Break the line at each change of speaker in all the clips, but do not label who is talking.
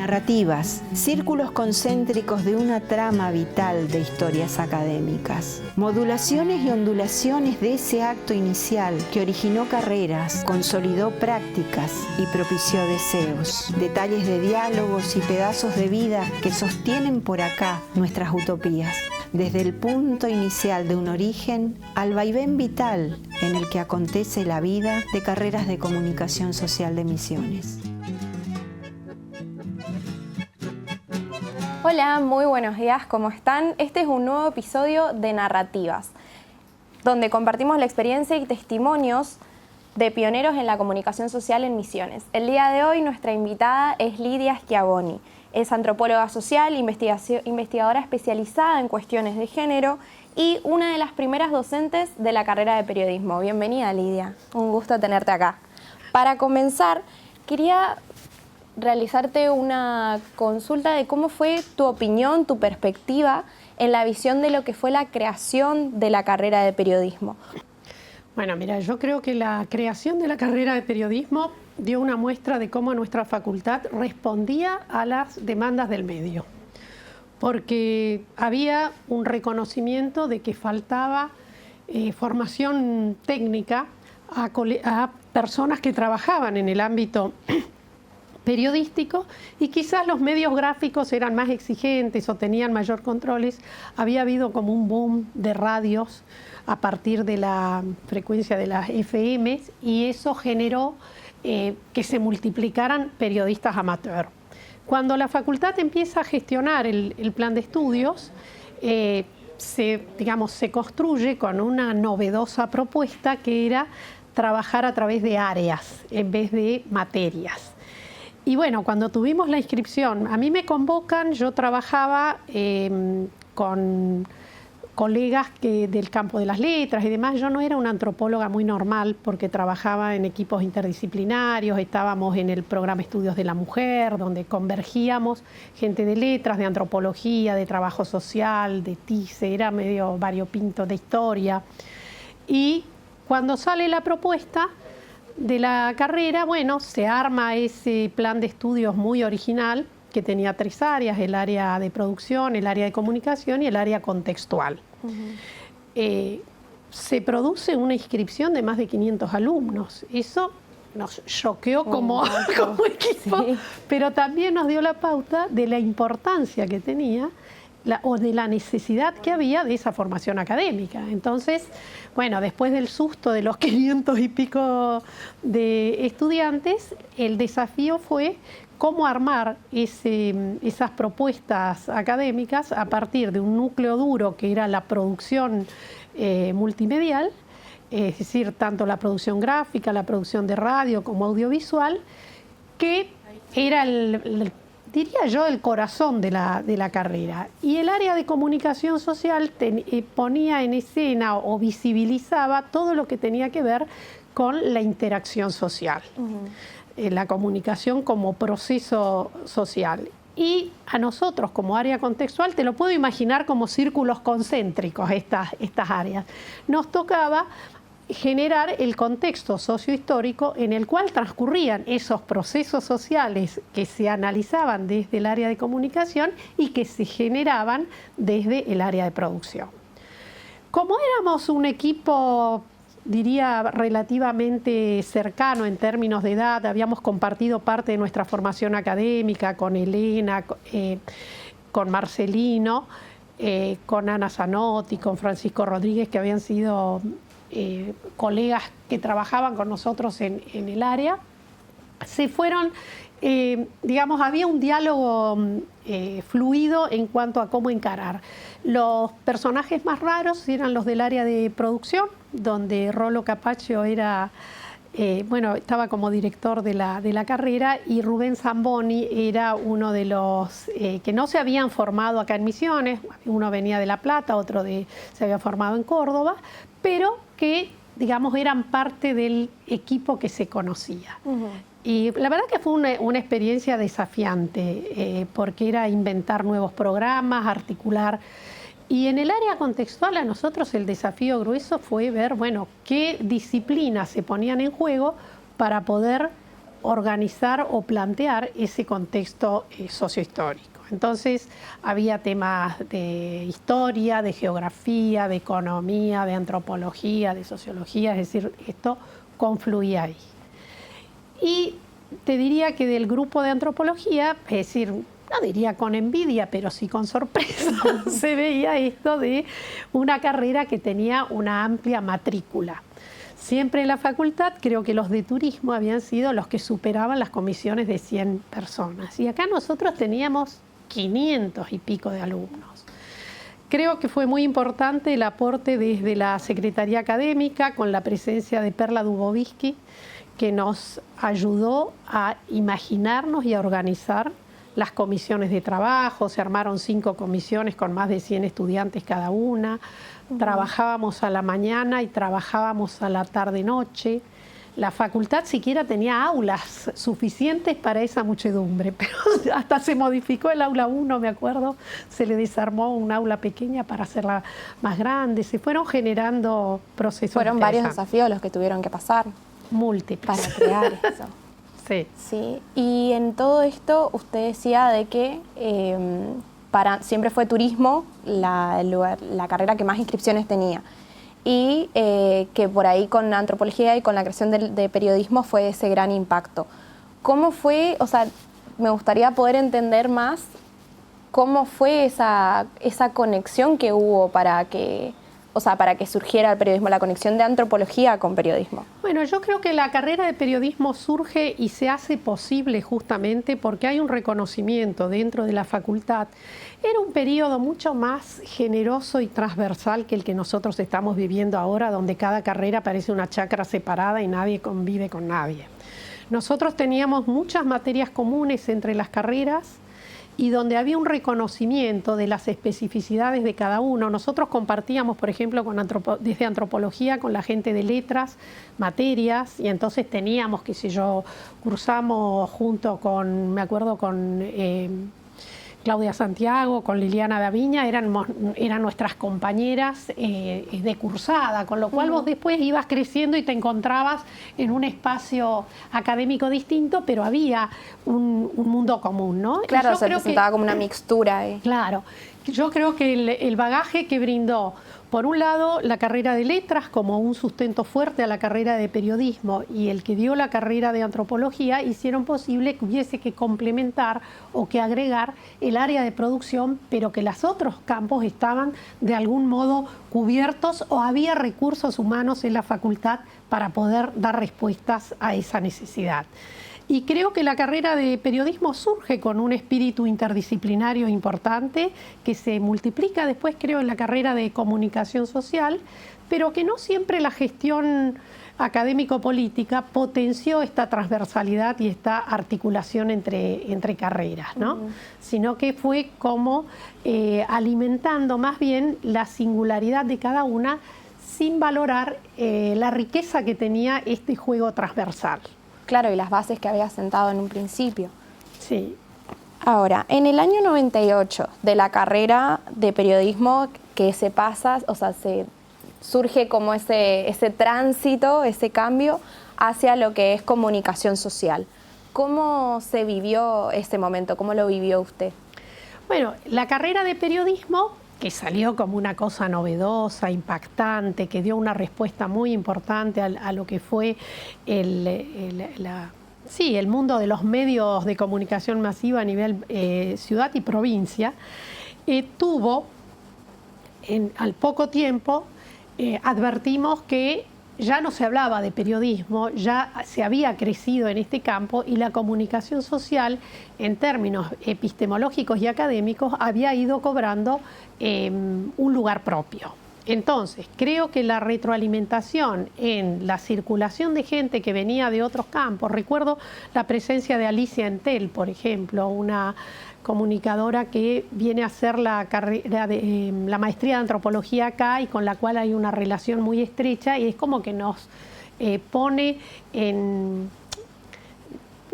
Narrativas, círculos concéntricos de una trama vital de historias académicas. Modulaciones y ondulaciones de ese acto inicial que originó carreras, consolidó prácticas y propició deseos. Detalles de diálogos y pedazos de vida que sostienen por acá nuestras utopías. Desde el punto inicial de un origen al vaivén vital en el que acontece la vida de carreras de comunicación social de Misiones.
Hola, muy buenos días, ¿cómo están? Este es un nuevo episodio de Narrativas, donde compartimos la experiencia y testimonios de pioneros en la comunicación social en Misiones. El día de hoy nuestra invitada es Lidia Schiavoni. Es antropóloga social, investigadora especializada en cuestiones de género y una de las primeras docentes de la carrera de periodismo. Bienvenida, Lidia. Un gusto tenerte acá. Para comenzar, quería realizarte una consulta de cómo fue tu opinión, tu perspectiva en la visión de lo que fue la creación de la carrera de periodismo.
Bueno, mira, yo creo que la creación de la carrera de periodismo dio una muestra de cómo nuestra facultad respondía a las demandas del medio, porque había un reconocimiento de que faltaba formación técnica a personas que trabajaban en el ámbito periodístico, y quizás los medios gráficos eran más exigentes o tenían mayor controles. Había habido como un boom de radios a partir de la frecuencia de las FM, y eso generó que se multiplicaran periodistas amateur. Cuando la facultad empieza a gestionar el plan de estudios, se construye con una novedosa propuesta que era trabajar a través de áreas en vez de materias. Y bueno, cuando tuvimos la inscripción, a mí me convocan, yo trabajaba con colegas del campo de las letras y demás. Yo no era una antropóloga muy normal porque trabajaba en equipos interdisciplinarios, estábamos en el programa Estudios de la Mujer, donde convergíamos gente de letras, de antropología, de trabajo social, de TICE, era medio variopinto de historia. Y cuando sale la propuesta de la carrera, bueno, se arma ese plan de estudios muy original que tenía 3 áreas: el área de producción, el área de comunicación y el área contextual. Se produce una inscripción de más de 500 alumnos. Eso nos choqueó como equipo, sí, pero también nos dio la pauta de la importancia que tenía o de la necesidad que había de esa formación académica. Entonces, bueno, después del susto de los 500 y pico de estudiantes, el desafío fue cómo armar esas propuestas académicas a partir de un núcleo duro que era la producción multimedial, es decir, tanto la producción gráfica, la producción de radio como audiovisual, que era diría yo, el corazón de la carrera. Y el área de comunicación social ponía en escena o visibilizaba todo lo que tenía que ver con la interacción social, la comunicación como proceso social. Y a nosotros, como área contextual, te lo puedo imaginar como círculos concéntricos, estas áreas. Nos tocaba generar el contexto sociohistórico en el cual transcurrían esos procesos sociales que se analizaban desde el área de comunicación y que se generaban desde el área de producción. Como éramos un equipo, diría, relativamente cercano en términos de edad, habíamos compartido parte de nuestra formación académica con Elena, con Marcelino, con Ana Zanotti, con Francisco Rodríguez, que habían sido colegas que trabajaban con nosotros en el área. Se fueron, digamos, había un diálogo fluido en cuanto a cómo encarar. Los personajes más raros eran los del área de producción, donde Rolo Capaccio era, estaba como director de la carrera, y Rubén Zamboni era uno de los que no se habían formado acá en Misiones. Uno venía de La Plata, otro se había formado en Córdoba, pero que, digamos, eran parte del equipo que se conocía. Y la verdad que fue una experiencia desafiante, porque era inventar nuevos programas, articular. Y en el área contextual a nosotros el desafío grueso fue ver, bueno, qué disciplinas se ponían en juego para poder organizar o plantear ese contexto sociohistórico. Entonces había temas de historia, de geografía, de economía, de antropología, de sociología, es decir, esto confluía ahí. Y te diría que del grupo de antropología, es decir, no diría con envidia, pero sí con sorpresa, se veía esto de una carrera que tenía una amplia matrícula. Siempre en la facultad creo que los de turismo habían sido los que superaban las comisiones de 100 personas. Y acá nosotros teníamos 500 y pico de alumnos. Creo que fue muy importante el aporte desde la Secretaría Académica con la presencia de Perla Dubovsky, que nos ayudó a imaginarnos y a organizar las comisiones de trabajo. Se armaron 5 comisiones con más de 100 estudiantes cada una. Trabajábamos a la mañana y trabajábamos a la tarde-noche. La facultad siquiera tenía aulas suficientes para esa muchedumbre, pero hasta se modificó el aula 1, me acuerdo, se le desarmó un aula pequeña para hacerla más grande. Se fueron generando procesos.
Fueron varios desafíos los que tuvieron que pasar.
Múltiples.
Para crear eso.
Sí.
Sí. Y en todo esto usted decía de que siempre fue turismo la carrera que más inscripciones tenía. Y que por ahí con antropología y con la creación de periodismo fue ese gran impacto. ¿Cómo fue? O sea, me gustaría poder entender más cómo fue esa conexión que hubo para que surgiera el periodismo, la conexión de antropología con periodismo.
Bueno, yo creo que la carrera de periodismo surge y se hace posible justamente porque hay un reconocimiento dentro de la facultad. Era un periodo mucho más generoso y transversal que el que nosotros estamos viviendo ahora, donde cada carrera parece una chacra separada y nadie convive con nadie. Nosotros teníamos muchas materias comunes entre las carreras y donde había un reconocimiento de las especificidades de cada uno. Nosotros compartíamos, por ejemplo, desde antropología con la gente de letras, materias, y entonces teníamos, qué sé yo, cursamos junto con, me acuerdo, con Claudia Santiago, con Liliana Daviña, eran nuestras compañeras de cursada, con lo cual vos después ibas creciendo y te encontrabas en un espacio académico distinto, pero había un mundo común, ¿no?
Claro, se presentaba como una mixtura.
Claro, yo creo que el bagaje que brindó, por un lado, la carrera de letras como un sustento fuerte a la carrera de periodismo y el que dio la carrera de antropología hicieron posible que hubiese que complementar o que agregar el área de producción, pero que los otros campos estaban de algún modo cubiertos o había recursos humanos en la facultad para poder dar respuestas a esa necesidad. Y creo que la carrera de periodismo surge con un espíritu interdisciplinario importante que se multiplica después, creo, en la carrera de comunicación social, pero que no siempre la gestión académico-política potenció esta transversalidad y esta articulación entre carreras, ¿no? Sino que fue como alimentando más bien la singularidad de cada una sin valorar la riqueza que tenía este juego transversal.
Claro, y las bases que había sentado en un principio.
Sí.
Ahora, en el año 98 de la carrera de periodismo que se pasa, o sea, surge como ese tránsito, ese cambio hacia lo que es comunicación social. ¿Cómo se vivió ese momento? ¿Cómo lo vivió usted?
Bueno, la carrera de periodismo, que salió como una cosa novedosa, impactante, que dio una respuesta muy importante a lo que fue el mundo de los medios de comunicación masiva a nivel ciudad y provincia, tuvo, al poco tiempo, advertimos que ya no se hablaba de periodismo, ya se había crecido en este campo y la comunicación social, en términos epistemológicos y académicos, había ido cobrando un lugar propio. Entonces, creo que la retroalimentación en la circulación de gente que venía de otros campos, recuerdo la presencia de Alicia Entel, por ejemplo, una comunicadora que viene a hacer la maestría de antropología acá y con la cual hay una relación muy estrecha y es como que nos pone en,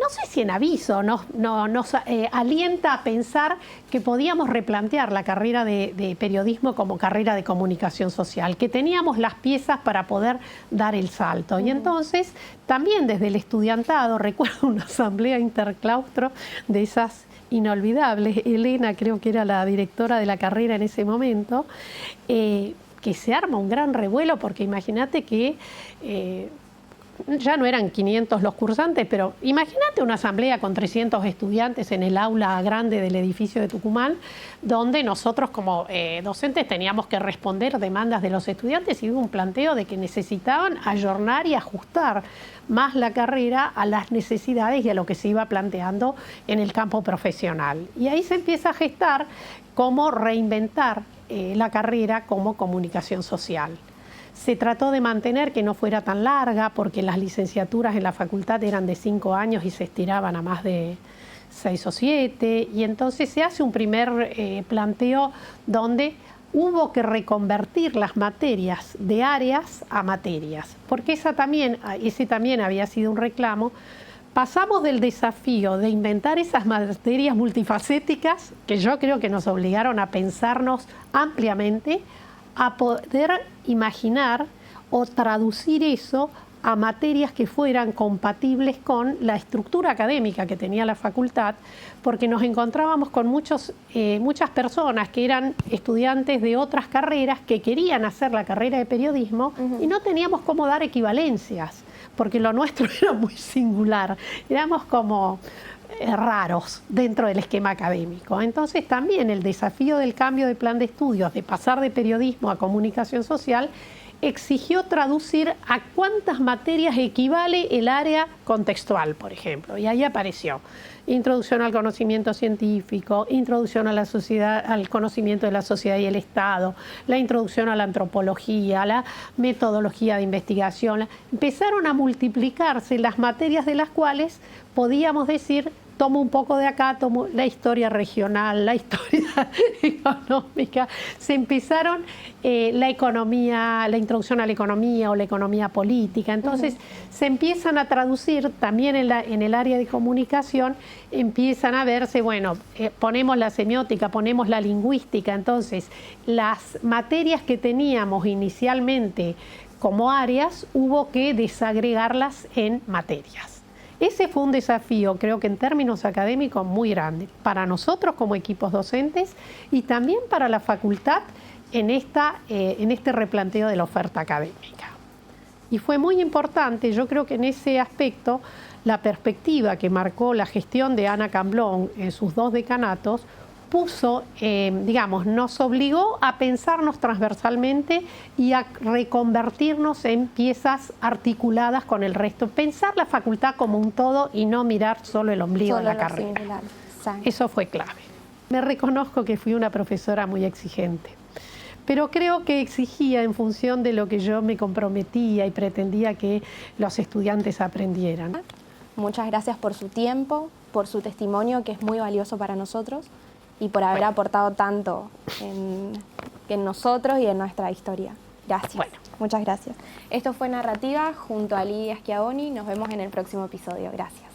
no sé si en aviso, nos alienta a pensar que podíamos replantear la carrera de periodismo como carrera de comunicación social, que teníamos las piezas para poder dar el salto. Y entonces, también desde el estudiantado, recuerdo una asamblea interclaustro de esas inolvidables, Elena creo que era la directora de la carrera en ese momento, que se arma un gran revuelo, porque imagínate que ya no eran 500 los cursantes, pero imagínate una asamblea con 300 estudiantes en el aula grande del edificio de Tucumán, donde nosotros como docentes teníamos que responder demandas de los estudiantes, y hubo un planteo de que necesitaban ayornar y ajustar más la carrera a las necesidades y a lo que se iba planteando en el campo profesional. Y ahí se empieza a gestar cómo reinventar la carrera como comunicación social. Se trató de mantener que no fuera tan larga, porque las licenciaturas en la facultad eran de 5 años y se estiraban a más de 6 o 7, y entonces se hace un primer planteo donde hubo que reconvertir las materias de áreas a materias, porque ese también había sido un reclamo. Pasamos del desafío de inventar esas materias multifacéticas, que yo creo que nos obligaron a pensarnos ampliamente, a poder imaginar o traducir eso a materias que fueran compatibles con la estructura académica que tenía la facultad, porque nos encontrábamos con muchas personas que eran estudiantes de otras carreras que querían hacer la carrera de periodismo y no teníamos cómo dar equivalencias, porque lo nuestro era muy singular, éramos como raros dentro del esquema académico. Entonces también el desafío del cambio de plan de estudios, de pasar de periodismo a comunicación social, exigió traducir a cuántas materias equivale el área contextual, por ejemplo. Y ahí apareció introducción al conocimiento científico, introducción a la sociedad, al conocimiento de la sociedad y el Estado, la introducción a la antropología, la metodología de investigación. Empezaron a multiplicarse las materias de las cuales podíamos decir: tomo un poco de acá, tomo la historia regional, la historia económica. Se empezaron la economía, la introducción a la economía o la economía política. Entonces se empiezan a traducir también en el área de comunicación, empiezan a verse, bueno, ponemos la semiótica, ponemos la lingüística. Entonces las materias que teníamos inicialmente como áreas, hubo que desagregarlas en materias. Ese fue un desafío, creo que en términos académicos, muy grande para nosotros como equipos docentes y también para la facultad en este replanteo de la oferta académica. Y fue muy importante, yo creo que en ese aspecto, la perspectiva que marcó la gestión de Ana Camblón en sus 2 decanatos puso, nos obligó a pensarnos transversalmente y a reconvertirnos en piezas articuladas con el resto. Pensar la facultad como un todo y no mirar solo el ombligo de la carrera. Eso fue clave. Me reconozco que fui una profesora muy exigente, pero creo que exigía en función de lo que yo me comprometía y pretendía que los estudiantes aprendieran.
Muchas gracias por su tiempo, por su testimonio, que es muy valioso para nosotros, y por haber aportado tanto en nosotros y en nuestra historia. Gracias. Muchas gracias. Esto fue Narrativa junto a Lidia Schiavoni. Nos vemos en el próximo episodio. Gracias.